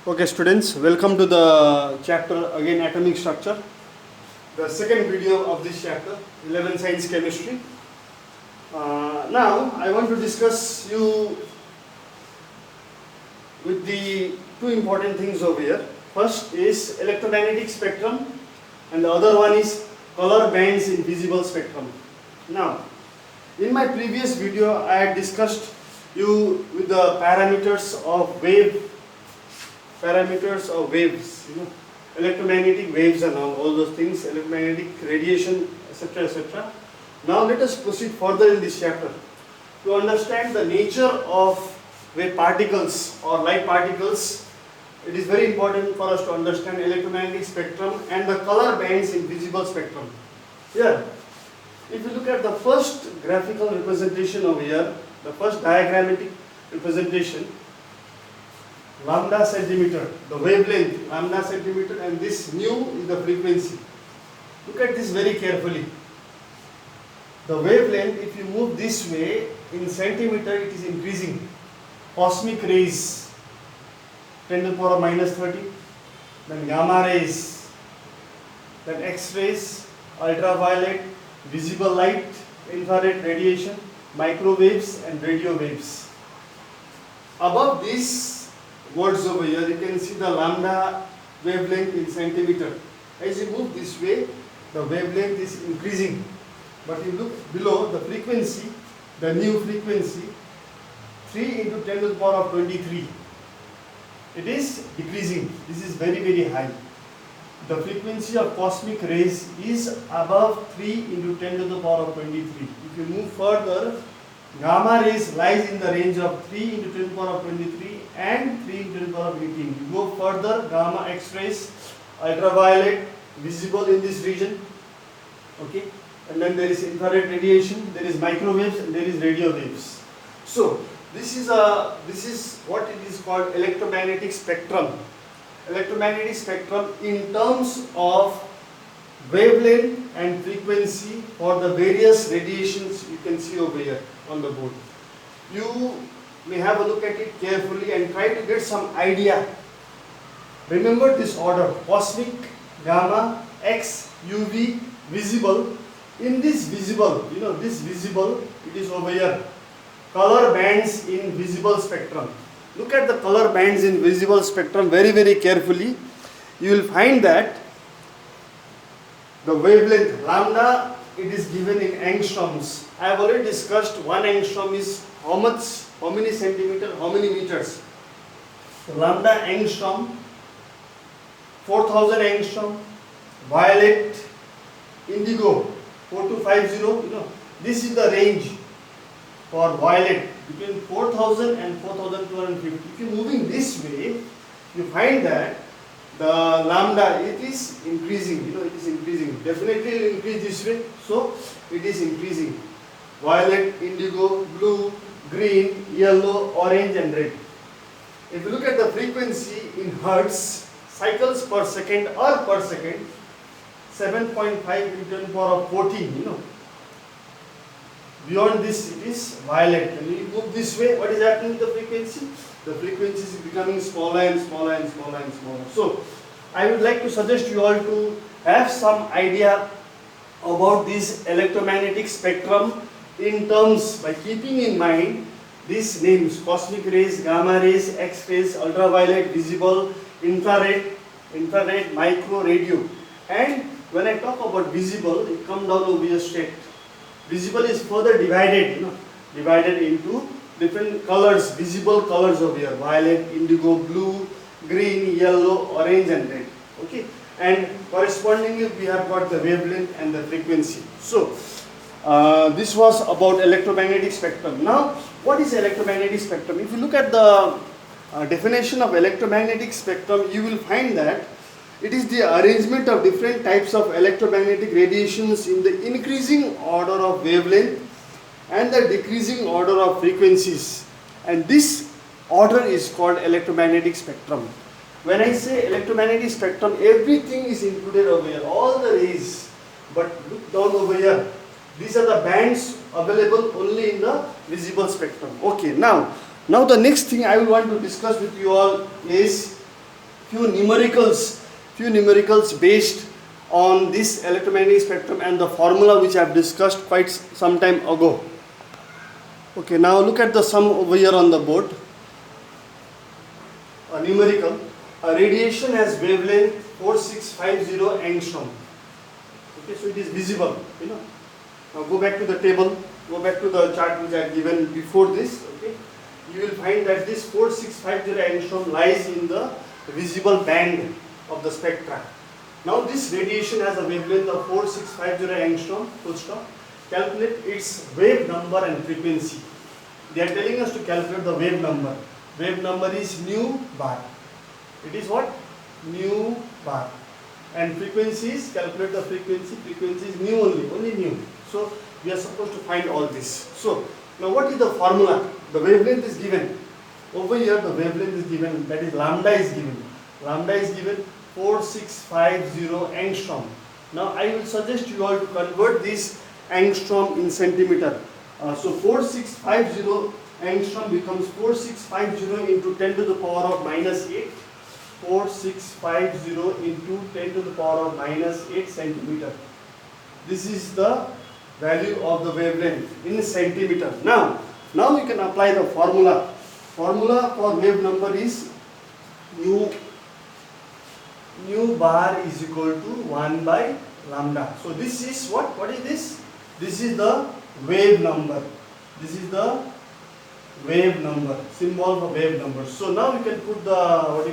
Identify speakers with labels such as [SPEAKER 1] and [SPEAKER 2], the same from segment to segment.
[SPEAKER 1] Okay, students, welcome to the chapter again, atomic structure. The second video of this chapter, 11 science chemistry. Now, I want to discuss you with the two important things over here. First is electromagnetic spectrum, and the other one is color bands in visible spectrum. Now, in my previous video, I had discussed you with the parameters of waves, electromagnetic waves and all those things, electromagnetic radiation, etc., etc. Now let us proceed further in this chapter to understand the nature of wave particles or light particles. It is very important for us to understand electromagnetic spectrum and the color bands in visible spectrum. Here, if you look at the first graphical representation over here, the first diagrammatic representation, lambda centimeter, the wavelength, lambda centimeter, and this nu is the frequency. Look at this very carefully. The wavelength, if you move this way, in centimeter it is increasing. Cosmic rays, 10 to the power of minus 30, then gamma rays, then X-rays, ultraviolet, visible light, infrared radiation, microwaves and radio waves. Above these words over here, you can see the lambda wavelength in centimeter. As you move this way, the wavelength is increasing. But you look below, the frequency, the new frequency, 3 into 10 to the power of 23. It is decreasing. This is very, very high. The frequency of cosmic rays is above 3 into 10 to the power of 23. If you move further, gamma rays lies in the range of 3 into 10 to the power of 23 and 3 into 10 to the power of 18. You go further, gamma X-rays, ultraviolet, visible in this region. Okay, and then there is infrared radiation, there is microwaves, and there is radio waves. So this is what it is called electromagnetic spectrum. Electromagnetic spectrum in terms of wavelength and frequency for the various radiations you can see over here on the board. You may have a look at it carefully and try to get some idea. Remember this order: cosmic, gamma, X, UV, visible. In this visible, this visible, it is over here. Color bands in visible spectrum. Look at the color bands in visible spectrum very, very carefully. You will find that the wavelength lambda, it is given in angstroms. I have already discussed 1 angstrom is how much, how many centimeter, how many meters. So lambda angstrom, 4000 angstrom, violet, indigo, 4250. This is the range for violet between 4000 and 4250. If you are moving this way, you find that the lambda, it is increasing, it is increasing. Definitely it will increase this way, so it is increasing. Violet, indigo, blue, green, yellow, orange and red. If you look at the frequency in hertz, cycles per second or per second, 7.5 into 10 to the power of 14, Beyond this it is violet. When you move this way, what is happening to the frequency? The frequency is becoming smaller and smaller and smaller and smaller. So, I would like to suggest you all to have some idea about this electromagnetic spectrum in terms, by keeping in mind these names: cosmic rays, gamma rays, X-rays, ultraviolet, visible, infrared, micro, radio. And when I talk about visible, it comes down over here straight. Visible is further divided, divided into different colors, visible colors over here: violet, indigo, blue, green, yellow, orange and red. Okay, and correspondingly we have got the wavelength and the frequency. So this was about electromagnetic spectrum. Now, what is electromagnetic spectrum? If you look at the definition of electromagnetic spectrum, you will find that it is the arrangement of different types of electromagnetic radiations in the increasing order of wavelength and the decreasing order of frequencies. And this order is called electromagnetic spectrum. When I say electromagnetic spectrum, everything is included over here, all the rays. But look down over here. These are the bands available only in the visible spectrum. Okay, now the next thing I will want to discuss with you all is few numericals based on this electromagnetic spectrum and the formula which I have discussed quite some time ago. Okay, now look at the sum over here on the board. A numerical. A radiation has wavelength 4650 angstrom. Okay, so it is visible, you know. Now go back to the table, go back to the chart which I had given before this. Okay, you will find that this 4650 angstrom lies in the visible band of the spectra. Now this radiation has a wavelength of 4650 angstrom, full stop. Calculate its wave number and frequency. They are telling us to calculate the wave number. Wave number is nu bar. It is what? Nu bar. And frequency is, calculate the frequency. Frequency is nu only nu. So we are supposed to find all this. So now what is the formula? The wavelength is given. Over here the wavelength is given, that is lambda is given. Lambda is given 4650 angstrom. Now I will suggest you all to convert this angstrom in centimeter. So 4650 angstrom becomes 4650 into 10 to the power of minus 8. 4650 into 10 to the power of minus 8 centimeter. This is the value of the wavelength in centimeter. Now we can apply the formula. Formula for wave number is nu bar is equal to 1 by lambda. So this is what? What is this? This is the wave number. This is the wave number, symbol for wave number. So now we can put the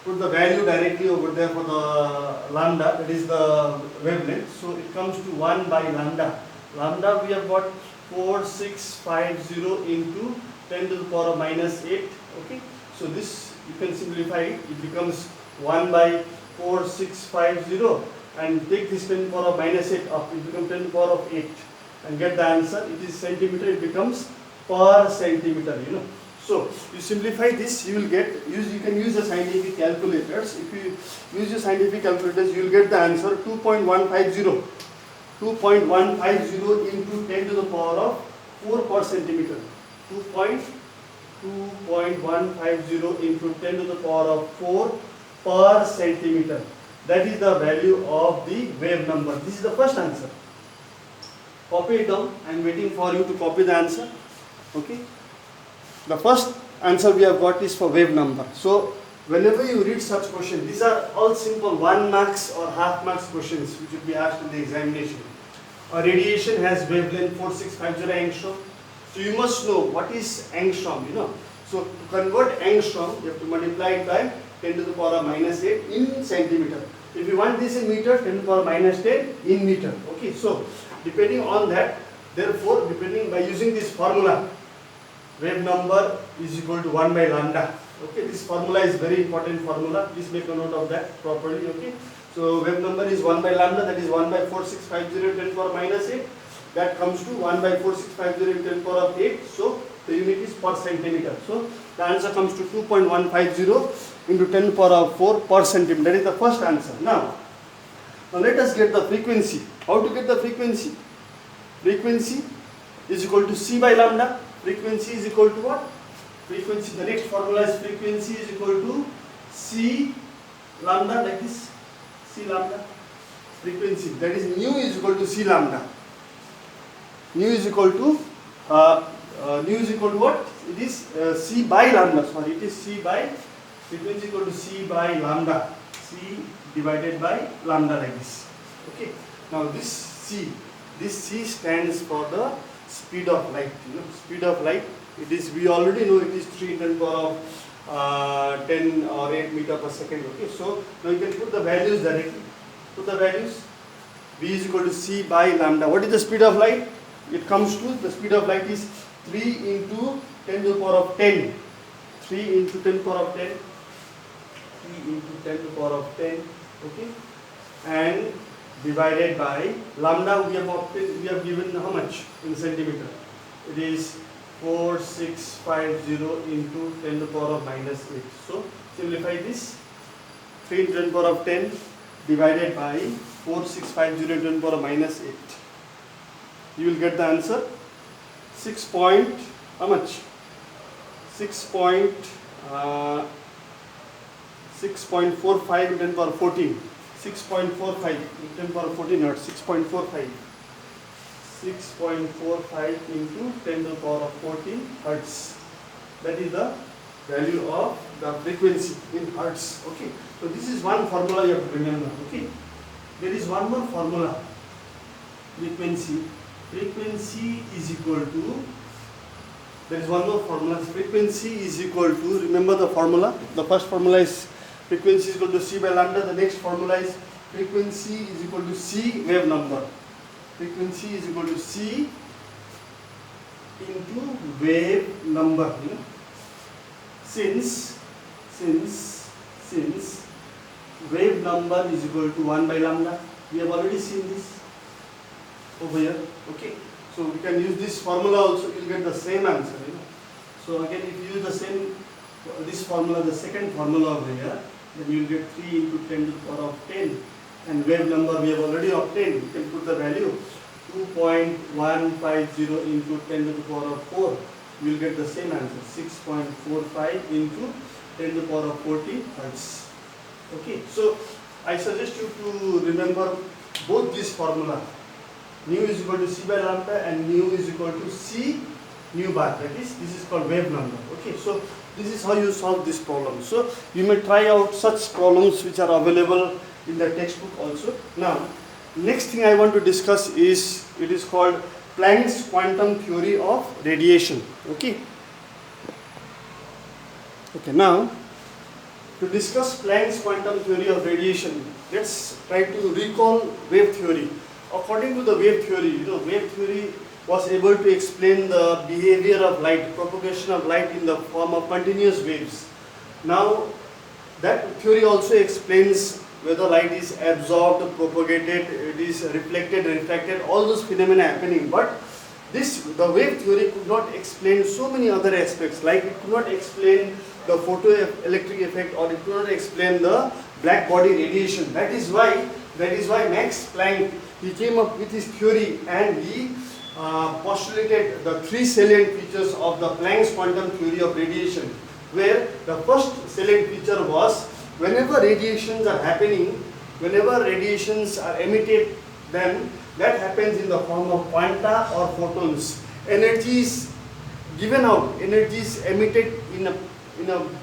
[SPEAKER 1] put the value directly over there for the lambda, that is the wavelength. So it comes to 1 by lambda. Lambda we have got 4650 into 10 to the power of minus 8. Okay, so this you can simplify it. It becomes 1 by 4650 and take this 10 to the power of minus 8 up. It becomes 10 to the power of 8 and get the answer. It is centimeter. It becomes per centimeter. You know. So you simplify this, you will get, you can use the scientific calculators. If you use your scientific calculators, you will get the answer 2.150. 2.150 into 10 to the power of 4 per centimeter. 2.150 into 10 to the power of 4 per centimeter. That is the value of the wave number. This is the first answer. Copy it down. I am waiting for you to copy the answer. Okay. The first answer we have got is for wave number. So whenever you read such question, these are all simple 1 marks or half marks questions which will be asked in the examination. A radiation has wavelength 4650 angstrom. So you must know what is angstrom, you know. So to convert angstrom, you have to multiply it by 10 to the power of minus 8 in centimeter. If you want this in meter, 10 to the power of minus 10 in meter. Okay, so depending on that, therefore, depending by using this formula, wave number is equal to 1 by lambda. Okay, this formula is very important formula. Please make a note of that properly. Okay, so wave number is 1 by lambda, that is 1 by 4650 10 to the power minus 8. That comes to 1 by 4650 10 to the power of 8. So the unit is per centimeter. So the answer comes to 2.150 into 10 to the power of 4 per centimeter. That is the first answer. Now let us get the frequency. How to get the frequency? Frequency is equal to C by lambda. Frequency is equal to what? Frequency, the next formula is frequency is equal to C lambda, like this. C lambda. Frequency, that is nu is equal to C lambda. Nu is equal to what? It is C by lambda. Sorry, it is C by, frequency equal to C by lambda. C divided by lambda, like this. Okay. Now this C stands for the speed of light. You know, speed of light. It is, we already know it is 3 10 to the power of 10 or 8 meter per second. Okay. So now you can put the values directly. Put the values. V is equal to C by lambda. What is the speed of light? It comes to, the speed of light is 3 into 10 to the power of 10. 3 into 10 to the power of 10. 3 into 10 to the power of 10. Okay. And divided by lambda, we have given how much in centimeter? It is 4650 into 10 to the power of minus 8. So simplify this. 3 into 10 to the power of 10 divided by 4650 into 10 to the power of minus 8. You will get the answer 6 point, how much? 6.6 6.45 into 10 power 14. 6.45 into 10 power 14 hertz. 6.45. 6.45 into 10 to the power of 14 hertz. That is the value of the frequency in hertz. Okay. So this is one formula you have to remember. Okay. There is one more formula. Frequency. Frequency is equal to. There is one more formula. Frequency is equal to. Remember the formula. The first formula is frequency is equal to c by lambda. The next formula is frequency is equal to c wave number. Frequency is equal to c into wave number. You know? Since wave number is equal to 1 by lambda, we have already seen this over here. Okay, so we can use this formula also. You will get the same answer. You know? So again, if you use the same this formula, the second formula over here, then you will get 3 into 10 to the power of 10, and wave number we have already obtained. You can put the value 2.150 into 10 to the power of 4. You will get the same answer, 6.45 into 10 to the power of 40 hertz. Okay, so I suggest you to remember both this formula. Nu is equal to c by lambda and nu is equal to c nu bar. That is, this is called wave number. Okay, so this is how you solve this problem. So you may try out such problems which are available in the textbook also. Now, next thing I want to discuss is, it is called Planck's quantum theory of radiation. Okay. Okay, now to discuss Planck's quantum theory of radiation, let's try to recall wave theory. According to the wave theory, you know, wave theory was able to explain the behavior of light, propagation of light in the form of continuous waves. Now, that theory also explains whether light is absorbed, propagated, it is reflected, refracted, all those phenomena happening. But the wave theory could not explain so many other aspects, like it could not explain the photoelectric effect, or it could not explain the black body radiation. That is why Max Planck, he came up with his theory, and he postulated the 3 salient features of the Planck's quantum theory of radiation, where the first salient feature was, whenever radiations are happening, whenever radiations are emitted, then that happens in the form of quanta or photons. Energy is given out, energy is emitted in a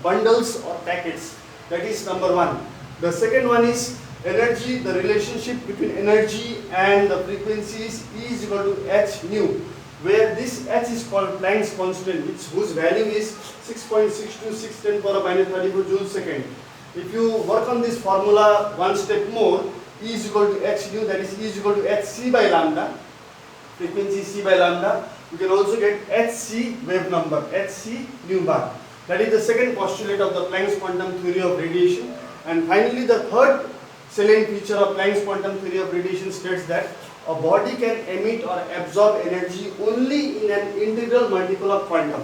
[SPEAKER 1] bundles or packets. That is number one. The second one is energy, the relationship between energy and the frequencies is equal to h nu, where this h is called Planck's constant, whose value is 6.626 10 power minus 34 joules second. If you work on this formula one step more, E is equal to h nu, that is E is equal to hc by lambda, frequency c by lambda. You can also get hc wave number, hc nu bar. That is the second postulate of the Planck's quantum theory of radiation. And finally, the third salient feature of Planck's quantum theory of radiation states that a body can emit or absorb energy only in an integral multiple of quantum.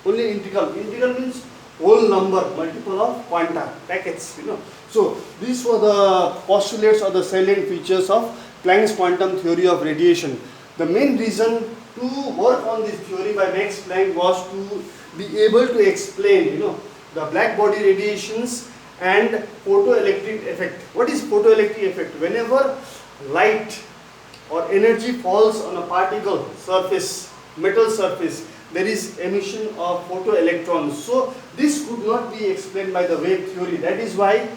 [SPEAKER 1] Only integral. Integral means whole number, multiple of quanta, packets, you know. So these were the postulates or the salient features of Planck's quantum theory of radiation. The main reason to work on this theory by Max Planck was to be able to explain, you know, the black body radiations and photoelectric effect. What is photoelectric effect? Whenever light or energy falls on a particle surface, metal surface, there is emission of photoelectrons. So this could not be explained by the wave theory. That is why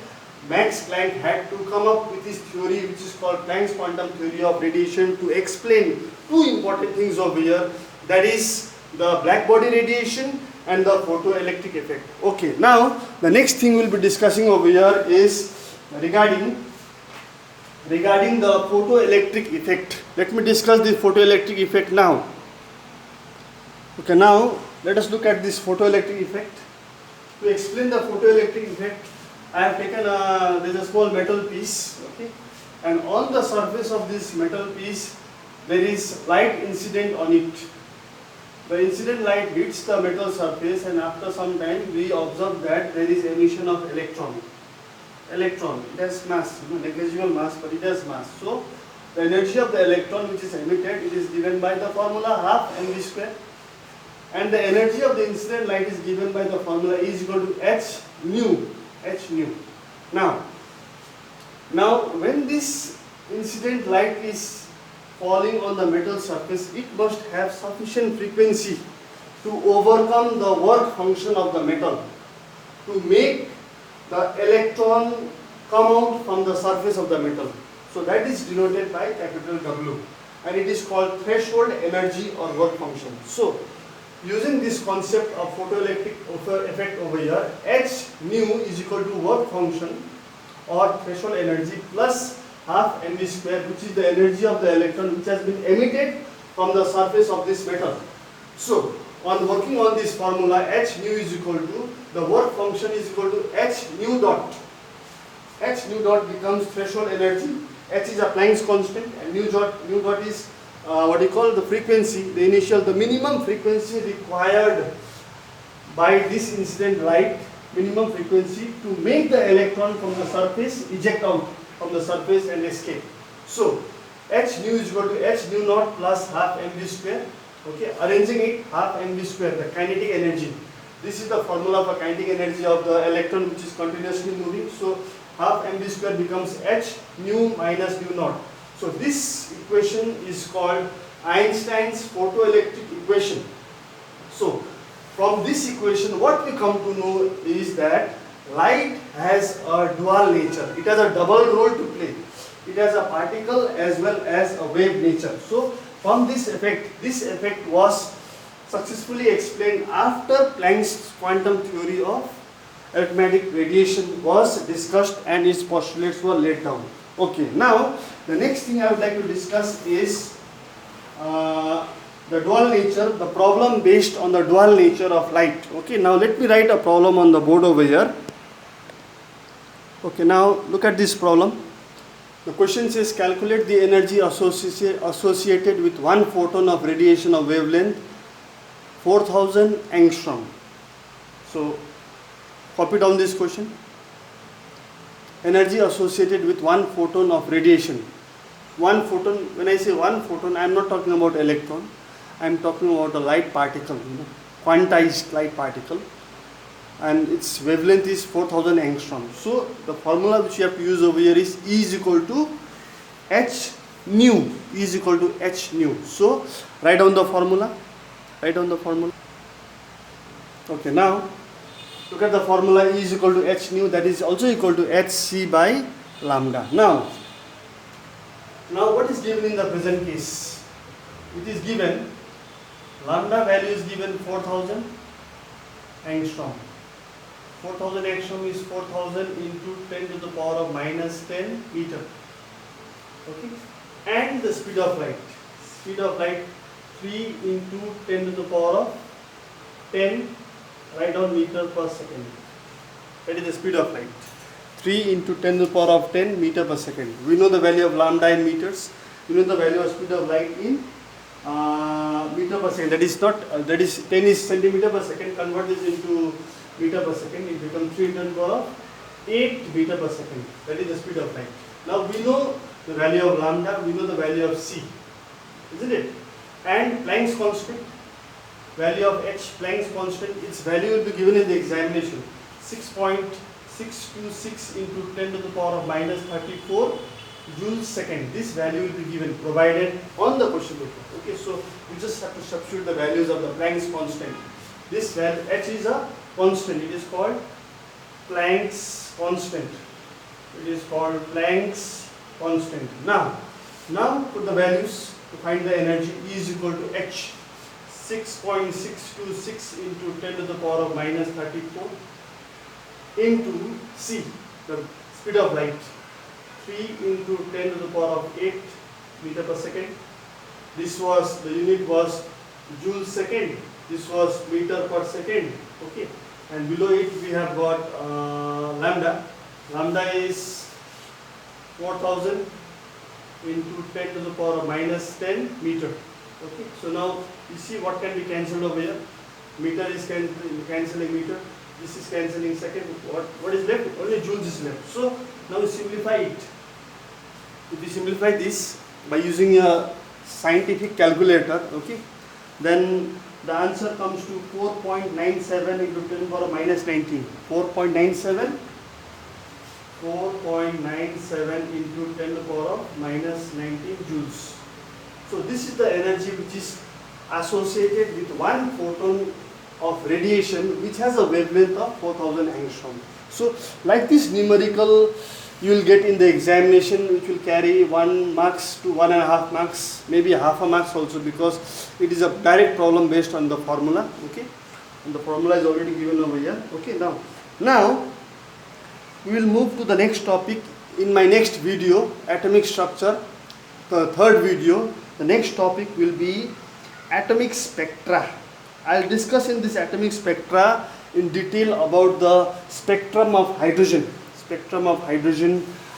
[SPEAKER 1] Max Planck had to come up with his theory, which is called Planck's quantum theory of radiation, to explain two important things over here. That is the black body radiation and the photoelectric effect. Okay, now the next thing we'll be discussing over here is regarding the photoelectric effect. Let me discuss the photoelectric effect now. Okay, now let us look at this photoelectric effect. To explain the photoelectric effect, I have taken there's a small metal piece, okay, and on the surface of this metal piece there is light incident on it. The incident light hits the metal surface, and after some time we observe that there is emission of electron. Electron, it has mass, negligible mass, but it has mass. So the energy of the electron which is emitted, it is given by the formula half mv square, and the energy of the incident light is given by the formula E is equal to h nu. h nu. Now when this incident light is falling on the metal surface, it must have sufficient frequency to overcome the work function of the metal to make the electron come out from the surface of the metal. So that is denoted by capital W, and it is called threshold energy or work function. So using this concept of photoelectric effect over here, h nu is equal to work function or threshold energy plus half mv square, which is the energy of the electron which has been emitted from the surface of this metal. So on working on this formula, h nu is equal to, the work function is equal to h nu dot. H nu dot becomes threshold energy. H is a Planck's constant, and nu dot is what you call the frequency, the minimum frequency required by this incident light, minimum frequency to make the electron from the surface eject out from the surface and escape. So h nu is equal to h nu naught plus half mv square. Okay, arranging it, half mv square, the kinetic energy. This is the formula for kinetic energy of the electron which is continuously moving. So half mv square becomes h nu minus nu naught. So this equation is called Einstein's photoelectric equation. So from this equation, what we come to know is that light has a dual nature. It has a double role to play. It has a particle as well as a wave nature. So from this effect was successfully explained after Planck's quantum theory of electromagnetic radiation was discussed and its postulates were laid down. Okay, now the next thing I would like to discuss is the dual nature, the problem based on the dual nature of light. Okay, now let me write a problem on the board over here. Okay, now look at this problem. The question says calculate the energy associated with one photon of radiation of wavelength 4000 angstrom. So copy down this question. Energy associated with one photon of radiation. One photon, when I say one photon, I am not talking about electron. I am talking about a light particle, quantized light particle, and its wavelength is 4000 angstrom. So the formula which you have to use over here is E is equal to h nu. E is equal to h nu. So write down the formula. Write down the formula. Okay, now look at the formula. E is equal to h nu, that is also equal to hc by lambda. Now what is given in the present case? It is given, lambda value is given 4000 angstrom. 4000 angstrom is 4000 into 10 to the power of minus 10 meter. Okay, and the speed of light. Speed of light 3 into 10 to the power of 10, write down meter per second. That is the speed of light. 3 into 10 to the power of 10 meter per second. We know the value of lambda in meters. We know the value of speed of light in meter per second. That is not, that is 10 is centimeter per second. Convert this into meter per second. It becomes 3 into 10 to the power of 8 meter per second. That is the speed of light. Now we know the value of lambda. We know the value of c, isn't it? And Planck's constant, value of h, Planck's constant, its value will be given in the examination. 6.626 into 10 to the power of minus 34 joules second. This value will be given, provided on the question paper. Okay, so we just have to substitute the values of the Planck's constant. This value, h is a constant. It is called Planck's constant. It is called Planck's constant. Now put the values to find the energy. E is equal to h. 6.626 into 10 to the power of minus 34 into c, the speed of light, 3 into 10 to the power of 8 meter per second. This was, the unit was joule second. This was meter per second. Okay, and below it we have got lambda. Lambda is 4000 into 10 to the power of minus 10 meter. Okay, so now you see what can be cancelled over here. Meter is cancelling meter. This is cancelling second. What is left? Only joules is left. So now we simplify it. If we simplify this by using a scientific calculator, okay, then the answer comes to 4.97 into 10 to the power of minus 19. 4.97 4.97 into 10 to the power of minus 19 joules. So this is the energy which is associated with one photon of radiation which has a wavelength of 4000 angstrom. So like this numerical you will get in the examination, which will carry 1 marks to 1.5 marks, maybe half a marks also, because it is a direct problem based on the formula. Okay, and the formula is already given over here. Okay, now we will move to the next topic in my next video, atomic structure, the third video. The next topic will be atomic spectra. I'll discuss in this atomic spectra in detail about the spectrum of hydrogen.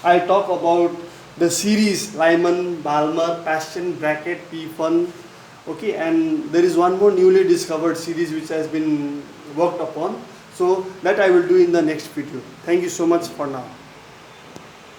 [SPEAKER 1] I'll talk about the series Lyman, Balmer, Paschen, Brackett, P1. Okay, and there is one more newly discovered series which has been worked upon. So that I will do in the next video. Thank you so much for now.